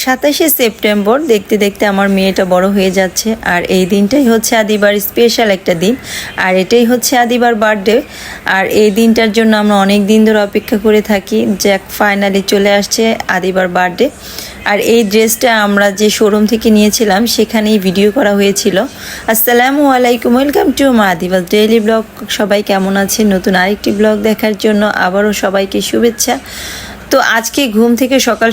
27শে September দেখতে দেখতে আমার মেয়েটা বড় হয়ে যাচ্ছে আর এই দিনটাই হচ্ছে আদিবার স্পেশাল একটা দিন আর এটাই হচ্ছে আদিবার বার্থডে আর এই দিনটার জন্য আমরা অনেক দিন ধরে অপেক্ষা করে থাকি যে ফাইনালি চলে আসছে আদিবার বার্থডে। আর এই ড্রেসটা আমরা যে শোরুম থেকে নিয়েছিলাম সেখানেই ভিডিও করা হয়েছিল। আসসালামু আলাইকুম, ওয়েলকাম টু মা আদিবাস ডেইলি ব্লগ। সবাই কেমন আছেন? নতুন আরেকটি ব্লগ দেখার জন্য আবারও সবাইকে শুভেচ্ছা। তো আজকে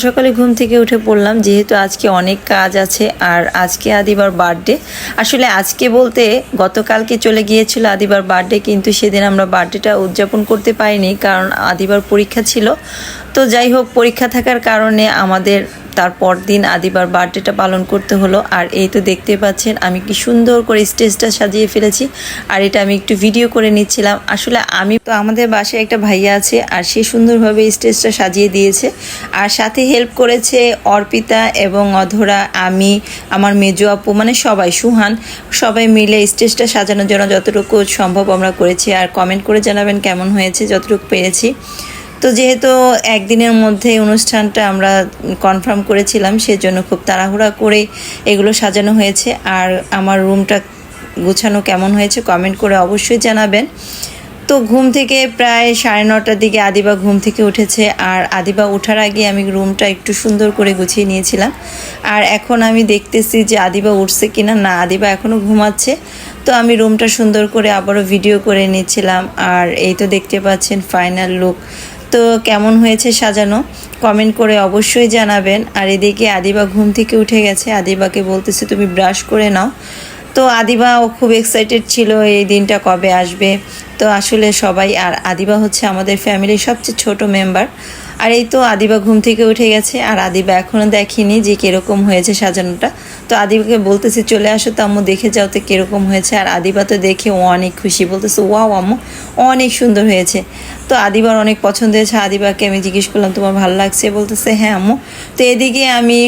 সকালে ঘুম থেকে উঠে পড়লাম, যেহেতু আজকে অনেক কাজ আছে আর আজকে আদিবার বার্থডে। আসলে আজকে বলতে গতকালকে চলে গিয়েছিল আদিবার বার্থডে, কিন্তু সেদিন আমরা বার্থডেটা উদযাপন করতে পারিনি কারণ আদিবার পরীক্ষা ছিল। তো যাই হোক, পরীক্ষা থাকার কারণে আমাদের তারপর দিন আদিবার বার্থডেটা পালন করতে হলো। আর এই তো দেখতে পাচ্ছেন আমি কি সুন্দর করে স্টেজটা সাজিয়ে ফেলেছি আর এটা আমি একটু ভিডিও করে নিচ্ছিলাম। আসলে আমাদের বাসায় একটা ভাইয়া আছে আর সে সুন্দরভাবে স্টেজটা সাজিয়ে দিয়েছে আর সাথে হেল্প করেছে অর্পিতা এবং অধরা, আমি, আমার মেজো আপু, মানে সবাই, সুহান, সবাই মিলে স্টেজটা সাজানোর জন্য যতটুকু সম্ভব আমরা করেছি। আর কমেন্ট করে জানাবেন কেমন হয়েছে, যতটুকু পেরেছি। তো যেহেতু একদিনের মধ্যে অনুষ্ঠানটা আমরা কনফার্ম করেছিলাম, সেজন্য খুব তাড়াহুড়া করে এগুলো সাজানো হয়েছে। আর আমার রুমটা গুছানো কেমন হয়েছে কমেন্ট করে অবশ্যই জানাবেন। তো ঘুম থেকে প্রায় 9:30টার দিকে আদিবা ঘুম থেকে উঠেছে আর আদিবা ওঠার আগে আমি রুমটা একটু সুন্দর করে গুছিয়ে নিয়েছিলাম। আর এখন আমি দেখতেছি যে আদিবা উঠছে কিনা, না আদিবা এখনও ঘুমাচ্ছে। তো আমি রুমটা সুন্দর করে আবারও ভিডিও করে নিচ্ছিলাম। আর এই তো দেখতে পাচ্ছেন ফাইনাল লুক। তো কেমন হয়েছে সাজানো কমেন্ট করে অবশ্যই জানাবেন। আর এদিকে আদিবা ঘুম থেকে উঠে গেছে, আদিবাকে বলতেছে তুমি ব্রাশ করে নাও। তো আদিবাও খুব এক্সাইটেড ছিল এই দিনটা কবে আসবে। তো আসলে সবাই, আর আদিবা হচ্ছে আমাদের ফ্যামিলির সবচেয়ে ছোট মেম্বার। আর এই তো আদিবা ঘুম থেকে উঠে গেছে আর আদিবা এখনও দেখিনি যে কীরকম হয়েছে সাজানোটা। তো আদিবাকে বলতেছে চলে আসো তো আম্মু, দেখে যাও তো কীরকম হয়েছে। আর আদিবা তো দেখে ও অনেক খুশি, বলতেছে ওয়াও আম্মু অনেক সুন্দর হয়েছে। তো আদিবার অনেক পছন্দ হয়েছে। আদিবাকে আমি জিজ্ঞেস করলাম তোমার ভালো লাগছে, বলতেছে হ্যাঁ আম্মু। তো এদিকে আমি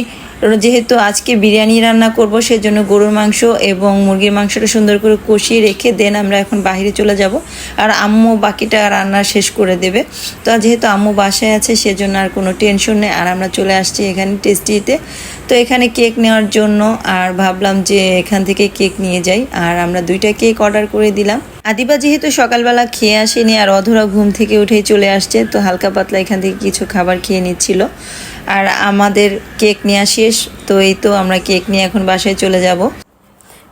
যেহেতু আজকে বিরিয়ানি রান্না করব, সেজন্য গরুর মাংস এবং মুরগির মাংসটা সুন্দর করে কষিয়ে রেখে দেন আমরা এখন বাইরে চলে যাব। আর আম্মু বাকিটা রান্না শেষ করে দেবে। তো যেহেতু আম্মু বাসায় আছে সেজন্য আর কোনো টেনশন নেই। আর আমরা চলে আসছি এখানে টেস্টিতে। তো এখানে কেক নেওয়ার জন্য আর ভাবলাম যে এখান থেকে কেক নিয়ে যাই। আর আমরা 2টা কেক অর্ডার করে দিলাম। আদিবা যেহেতু সকালবেলা খেয়ে আসেনি আর অধরা ঘুম থেকে উঠেই চলে আসছে, তো হালকা পাতলা এখান থেকে কিছু খাবার খেয়ে নিচ্ছিল। আর আমাদের কেক নেওয়া শেষ। তো এই তো আমরা কেক নিয়ে এখন বাসায় চলে যাব।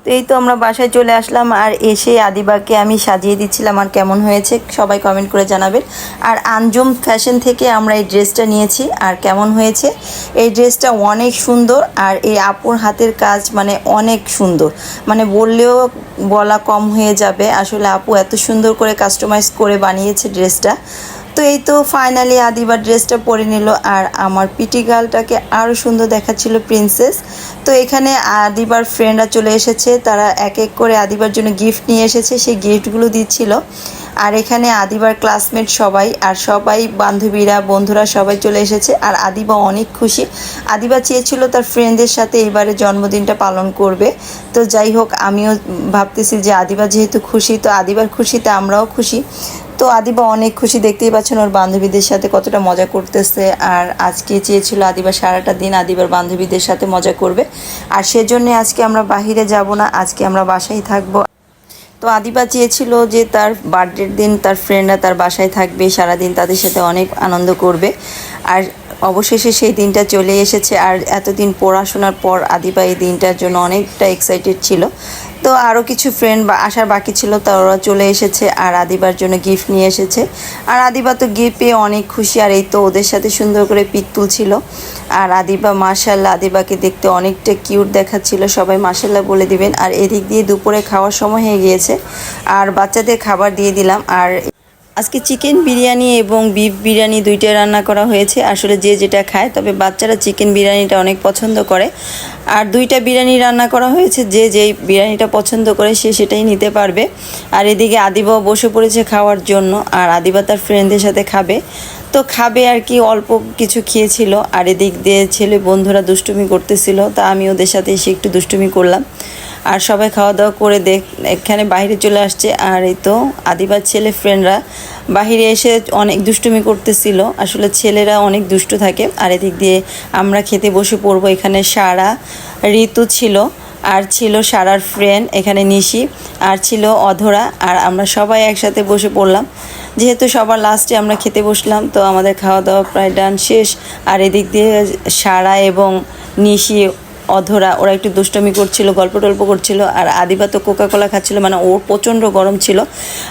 তো এই তো আমরা বাসায় চলে আসলাম আর এসে আদিবাকে আমি সাজিয়ে দিচ্ছিলাম। আর কেমন হয়েছে সবাই কমেন্ট করে জানাবেন। আর আঞ্জুম ফ্যাশন থেকে আমরা এই ড্রেসটা নিয়েছি। আর কেমন হয়েছে, এই ড্রেসটা অনেক সুন্দর আর এই আপুর হাতের কাজ মানে অনেক সুন্দর, মানে বললেও বলা কম হয়ে যাবে। আসলে আপু এত সুন্দর করে কাস্টমাইজ করে বানিয়েছে ড্রেসটা। তো এই তো ফাইনালি আদিবার ড্রেসটা পরে নিল আর আমার পিটি গার্লটাকে আরও সুন্দর দেখাচ্ছিল প্রিন্সেস। তো এখানে আদিবার ফ্রেন্ডরা চলে এসেছে, তারা এক এক করে আদিবার জন্য গিফট নিয়ে এসেছে, সেই গিফটগুলো দিচ্ছিল। আর এখানে আদিবার ক্লাসমেট সবাই আর সবাই বান্ধবীরা বন্ধুরা সবাই চলে এসেছে। আর আদিবা অনেক খুশি। আদিবা চেয়েছিল তার ফ্রেন্ডদের সাথে এবারে জন্মদিনটা পালন করবে। তো যাই হোক, আমিও ভাবতেছি যে আদিবা যেহেতু খুশি, তো আদিবার খুশিতে আমরাও খুশি। তো আদিবা অনেক খুশি, দেখতেই পাচ্ছেন ওর বান্ধবীদের সাথে কতটা মজা করতেছে। আর আজকে চেয়েছিল আদিবা সারাটা দিন আদিবার বান্ধবীদের সাথে মজা করবে। আর সেজন্য আজকে আমরা বাহিরে যাব না, আজকে আমরা বাসায় থাকবো। তো আদিবা চেয়েছিল যে তার বার্থডের দিন তার ফ্রেন্ডরা তার বাসায় থাকবে, সারাদিন তাদের সাথে অনেক আনন্দ করবে। আর অবশেষে সেই দিনটা চলে এসেছে। আর এতদিন পড়াশোনার পর আদিবা এই দিনটার জন্য অনেকটা এক্সাইটেড ছিল। তো আরও কিছু ফ্রেন্ড আসার বাকি ছিল, তারা চলে এসেছে আর আদিবার জন্য গিফট নিয়ে এসেছে। আর আদিবা তো গিফট পেয়ে অনেক খুশি। আর এই তো ওদের সাথে সুন্দর করে পিক তুলছিল। আর আদিবা মাশাআল্লাহ, আদিবাকে দেখতে অনেকটা কিউট দেখাচ্ছিল, সবাই মাশাআল্লাহ বলে দিবেন। আর এদিক দিয়ে দুপুরে খাওয়ার সময় হয়ে গিয়েছে আর বাচ্চাদের খাবার দিয়ে দিলাম। আর আজকে চিকেন বিরিয়ানি এবং বিফ বিরিয়ানি 2টাই রান্না করা হয়েছে। আসলে যে যেটা খায়, তবে বাচ্চারা চিকেন বিরিয়ানিটা অনেক পছন্দ করে। আর 2টা বিরিয়ানি রান্না করা হয়েছে, যে যেই বিরিয়ানিটা পছন্দ করে সে সেটাই নিতে পারবে। আর এদিকে আদিবাও বসে পড়েছে খাওয়ার জন্য। আর আদিবা তার ফ্রেন্ডদের সাথে খাবে, তো খাবে আর কি, অল্প কিছু খেয়েছিল। আর এদিক দিয়ে ছেলে বন্ধুরা দুষ্টুমি করতেছিল, তা আমি ওদের সাথে এসে একটু দুষ্টুমি করলাম। আর সবাই খাওয়া দাওয়া করে এখানে বাইরে চলে আসছে। আর এই তো আদিবার ছেলে ফ্রেন্ডরা বাহিরে এসে অনেক দুষ্টুমি করতেছিল। আসলে ছেলেরা অনেক দুষ্টু থাকে। আর এদিক দিয়ে আমরা খেতে বসে পড়বো। এখানে সারা, ঋতু ছিল, আর ছিল সারার ফ্রেন্ড এখানে নিশি, আর ছিল অধরা। আর আমরা সবাই একসাথে বসে পড়লাম। যেহেতু সবার লাস্টে আমরা খেতে বসলাম, তো আমাদের খাওয়া দাওয়া প্রায় ডান শেষ। আর এদিক দিয়ে সারা এবং নিশি, অধরা ওরা একটু দুষ্টমি করছিল, গল্প টল্প করছিল। আর আদিবা তো কোকা কোলা খাচ্ছিল, মানে ওর প্রচণ্ড গরম ছিল।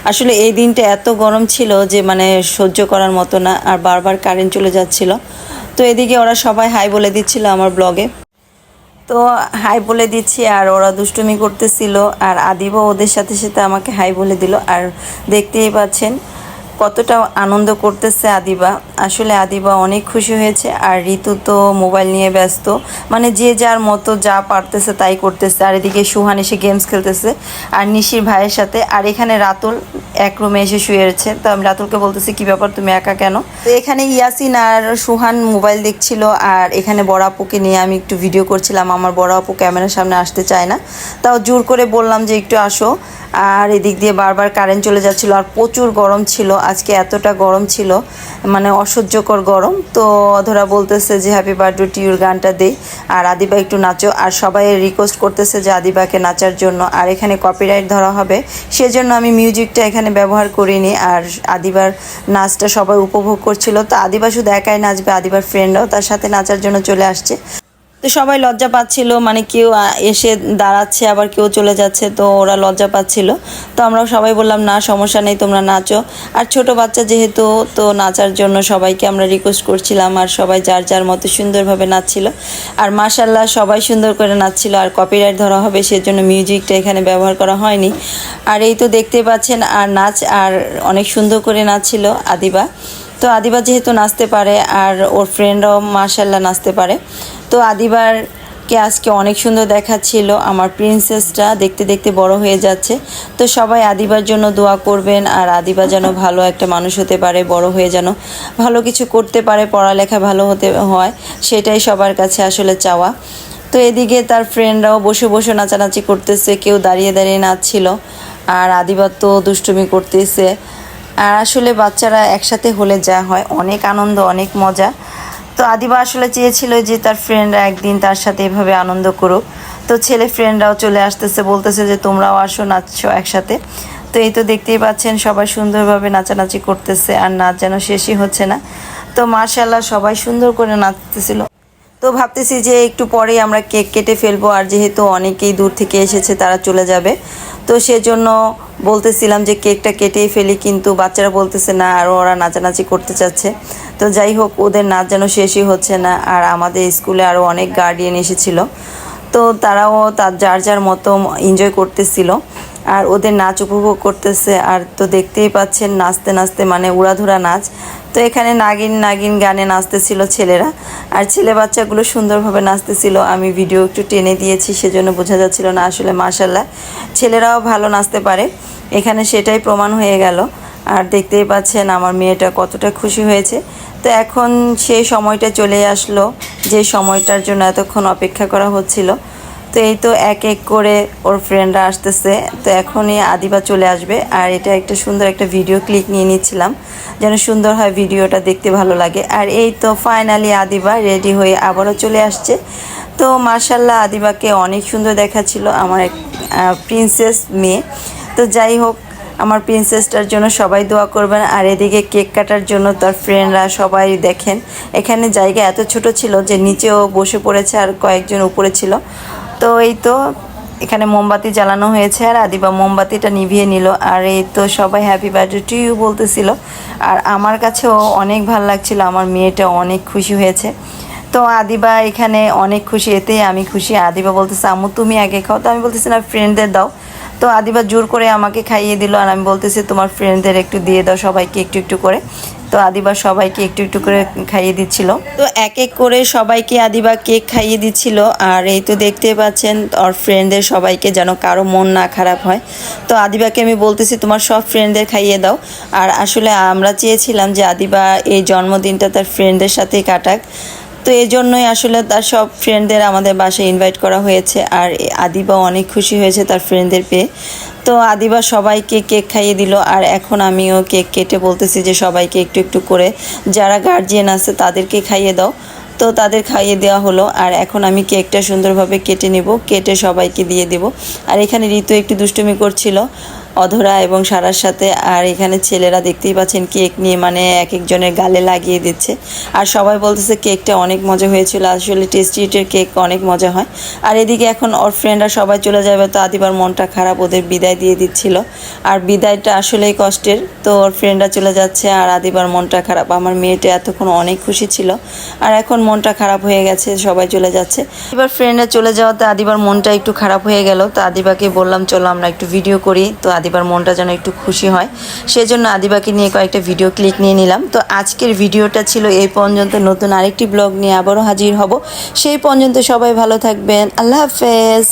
আসলে এই দিনটা এত গরম ছিল যে মানে সহ্য করার মতো না, আর বারবার কারেন্ট চলে যাচ্ছিল। তো এদিকে ওরা সবাই হাই বলে দিচ্ছিল আমার ব্লগে, তো হাই বলে দিচ্ছি আর ওরা দুষ্টুমি করতেছিল। আর আদিবা ওদের সাথে সাথে আমাকে হাই বলে দিল। আর দেখতেই পাচ্ছেন কতটা আনন্দ করতেছে আদিবা। আসলে আদিবা অনেক খুশি হয়েছে। আর ঋতু তো মোবাইল নিয়ে ব্যস্ত, মানে যে যার মতো যা পারতেছে তাই করতেছে। আর এদিকে সুহান এসে গেমস খেলতেছে আর নিশির ভাইয়ের সাথে। আর এখানে রাতুল এক রুমে এসে শুয়েছে। তো আমি রাতুলকে বলতেছি কি ব্যাপার, তুমি একা কেন? তো এখানে ইয়াসিন আর সুহান মোবাইল দেখছিল। আর এখানে বড় আপুকে নিয়ে আমি একটু ভিডিও করছিলাম। আমার বড় আপু ক্যামেরার সামনে আসতে চায় না, তাও জোর করে বললাম যে একটু আসো। আর এদিক দিয়ে বারবার কারেন্ট চলে যাচ্ছিল। আর প্রচুর গরম ছিল, আজকে এতটা গরম ছিল মানে অসহ্যকর গরম। তো অধরা বলতেছে যে হ্যাপি বার্থডে টু ইউর গানটা দেই, আর আদিবা একটু নাচো। আর সবাই রিকোয়েস্ট করতেছে যে আদিবাকে নাচার জন্য। আর এখানে কপিরাইট ধরা হবে, সেজন্য আমি মিউজিকটা এখানে ব্যবহার করিনি। আর আদিবার নাচটা সবাই উপভোগ করছিল। তো আদিবা শুধু একাই নাচবে, আদিবার ফ্রেন্ডরাও তার সাথে নাচার জন্য চলে আসছে। তো সবাই লজ্জা পাচ্ছিল, মানে কেউ এসে দাঁড়াচ্ছে আবার কেউ চলে যাচ্ছে, তো ওরা লজ্জা পাচ্ছিল। তো আমরা সবাই বললাম না সমস্যা নেই, তোমরা নাচো। আর ছোট বাচ্চা যেহেতু, তো নাচার জন্য সবাইকে আমরা রিকোয়েস্ট করছিলাম। আর সবাই যার যার মতো সুন্দরভাবে নাচছিল। আর মাশাল্লাহ সবাই সুন্দর করে নাচছিল। আর কপিরাইট ধরা হবে সেজন্য মিউজিকটা এখানে ব্যবহার করা হয়নি। আর এই তো দেখতে পাচ্ছেন আর নাচ, আর অনেক সুন্দর করে নাচছিল আদিবা। তো আদিবা যেহেতু নাচতে পারে আর ওর ফ্রেন্ডরাও মাশাল্লাহ নাচতে পারে, তো আদিবারকে আজকে অনেক সুন্দর দেখাচ্ছিল। আমার প্রিন্সেসটা দেখতে দেখতে বড় হয়ে যাচ্ছে। তো সবাই আদিবার জন্য দোয়া করবেন। আর আদিবা যেন ভালো একটা মানুষ হতে পারে, বড় হয়ে যেন ভালো কিছু করতে পারে, পড়ালেখা ভালো হতে হয়, সেটাই সবার কাছে আসলে চাওয়া। তো এদিকে তার ফ্রেন্ডরাও বসে বসে নাচানাচি করতেছে, কেউ দাঁড়িয়ে দাঁড়িয়ে নাচছিল। আর আদিবার তো দুষ্টুমি করতেছে। আর আসলে বাচ্চারা একসাথে হলে যা হয়, অনেক আনন্দ, অনেক মজা। তো আদিবা আসলে চেয়েছিল যে তার ফ্রেন্ডরা একদিন তার সাথে এভাবে আনন্দ করুক। তো ছেলে ফ্রেন্ডরাও চলে আসতেছে, বলতেছে যে তোমরাও আসো, নাচছো একসাথে। তো এই তো দেখতেই পাচ্ছেন সবাই সুন্দরভাবে নাচানাচি করতেছে। আর নাচ যেন শেষই হচ্ছে না। তো মাশাআল্লাহ সবাই সুন্দর করে নাচতেছিল। তো ভাবতেছি যে একটু পরেই আমরা কেক কেটে ফেলবো। আর যেহেতু অনেকেই দূর থেকে এসেছে, তারা চলে যাবে, তো সেজন্য বলতেছিলাম যে কেকটা কেটেই ফেলি, কিন্তু বাচ্চারা বলতেছে না, আর ওরা নাচানাচি করতে চাচ্ছে। তো যাই হোক, ওদের নাচ যেন শেষই হচ্ছে না। আর আমাদের স্কুলে আরও অনেক গার্ডিয়ান এসেছিলো, তো তারাও তার যার যার মতো এনজয় করতেছিল আর ওদের নাচ উপভোগ করতেছে। আর তো দেখতেই পাচ্ছেন নাচতে নাচতে মানে উড়াধুরা নাচ। তো এখানে নাগিন নাগিন গানে নাচতেছিল ছেলেরা, আর ছেলে বাচ্চাগুলো সুন্দরভাবে নাচতেছিল। আমি ভিডিও একটু টেনে দিয়েছি, সেজন্য বোঝা যাচ্ছিল না। আসলে মাশাল্লাহ ছেলেরাও ভালো নাচতে পারে, এখানে সেটাই প্রমাণ হয়ে গেল। আর দেখতেই পাচ্ছেন আমার মেয়েটা কতটা খুশি হয়েছে। তো এখন সেই সময়টা চলে আসলো, যে সময়টার জন্য এতক্ষণ অপেক্ষা করা হচ্ছিল। তো এই তো এক এক করে ওর ফ্রেন্ডরা আসতেছে। তো এখনই আদিবা চলে আসবে। আর এটা একটা সুন্দর একটা ভিডিও ক্লিক নিয়ে নিচ্ছিলাম, যেন সুন্দর হয়, ভিডিওটা দেখতে ভালো লাগে। আর এই তো ফাইনালি আদিবা রেডি হয়ে আবারও চলে আসছে। তো মাশাল্লাহ আদিবাকে অনেক সুন্দর দেখাচ্ছিল, আমার এক প্রিন্সেস মেয়ে। তো যাই হোক, আমার প্রিন্সেসটার জন্য সবাই দোয়া করবেন। আর এদিকে কেক কাটার জন্য তার ফ্রেন্ডরা সবাই দেখেন, এখানে জায়গা এত ছোট ছিল যে নিচেও বসে পড়েছে আর কয়েকজন উপরে ছিল। তো এই তো এখানে মোমবাতি জ্বালানো হয়েছে, আর আদিবা মোমবাতিটা নিভিয়ে নিল। আর এই তো সবাই হ্যাপি বার্থডে টু ইউ বলতেছিল। আর আমার কাছেও অনেক ভালো লাগছিল, আমার মেয়েটা অনেক খুশি হয়েছে। তো আদিবা এখানে অনেক খুশি, এতেই আমি খুশি। আদিবা বলতেছে আম্মু তুমি আগে খাও, তো আমি বলতেছি না, ফ্রেন্ডদের দাও। তো আদিবা জোর করে আমাকে খাইয়ে দিল। আর আমি বলতেছি তোমার ফ্রেন্ডদের একটু দিয়ে দাও, সবাইকে একটু একটু করে। তো আদিবা সবাইকে একটু একটু করে খাইয়ে দিচ্ছিল। তো এক এক করে সবাইকে আদিবা কেক খাইয়ে দিচ্ছিল। আর এই তো দেখতে পাচ্ছেন ওর ফ্রেন্ডদের সবাইকে, যেন কারো মন না খারাপ হয়। তো আদিবাকে আমি বলতেছি তোমার সব ফ্রেন্ডদের খাইয়ে দাও। আর আসলে আমরা চেয়েছিলাম যে আদিবা এই জন্মদিনটা তার ফ্রেন্ডদের সাথেই কাটাক। তো এই জন্যই আসলে তার সব ফ্রেন্ডদের আমাদের বাসায় ইনভাইট করা হয়েছে। আর আদিবা অনেক খুশি হয়েছে তার ফ্রেন্ডদের পেয়ে। তো আদিবা সবাইকে কেক খাইয়ে দিল, আর এখন আমিও কেক কেটে বলতেছি যে সবাইকে একটু একটু করে যারা গার্জিয়ান আছে তাদেরকে খাইয়ে দাও। তো তাদের খাইয়ে দেওয়া হলো, আর এখন আমি কেকটা সুন্দরভাবে কেটে নেব, কেটে সবাইকে দিয়ে দেব। আর এখানে ঋতু একটু দুষ্টুমি করছিল অধরা এবং সারার সাথে। আর এখানে ছেলেরা দেখতেই পাচ্ছেন কেক নিয়ে মানে এক একজনের গালে লাগিয়ে দিচ্ছে। আর সবাই বলতেছে কেকটা অনেক মজা হয়েছিল, আসলে টেস্টি ইটের কেক অনেক মজা হয়। আর এদিকে এখন ওর ফ্রেন্ডরা সবাই চলে যাবে, তো আদিবার মনটা খারাপ, ওদের বিদায় দিয়ে দিচ্ছিল। আর বিদায়টা আসলেই কষ্টের। তো ওর ফ্রেন্ডরা চলে যাচ্ছে আর আদিবার মনটা খারাপ। আমার মেয়েটা এতক্ষণ অনেক খুশি ছিল, আর এখন মনটা খারাপ হয়ে গেছে, সবাই চলে যাচ্ছে। এবার ফ্রেন্ডরা চলে যাওয়াতে আদিবার মনটা একটু খারাপ হয়ে গেল। তো আদিবাকে বললাম চলো আমরা একটু ভিডিও করি, তো আদিবার মনটা যেন একটু খুশি হয়, সেজন্য আদিবাকে নিয়ে কয়েকটা ভিডিও ক্লিক নিয়ে নিলাম। তো আজকের ভিডিওটা ছিল এই পর্যন্ত। নতুন আরেকটি ব্লগ নিয়ে আবারও হাজির হব। সেই পর্যন্ত সবাই ভালো থাকবেন। আল্লাহ হাফেজ।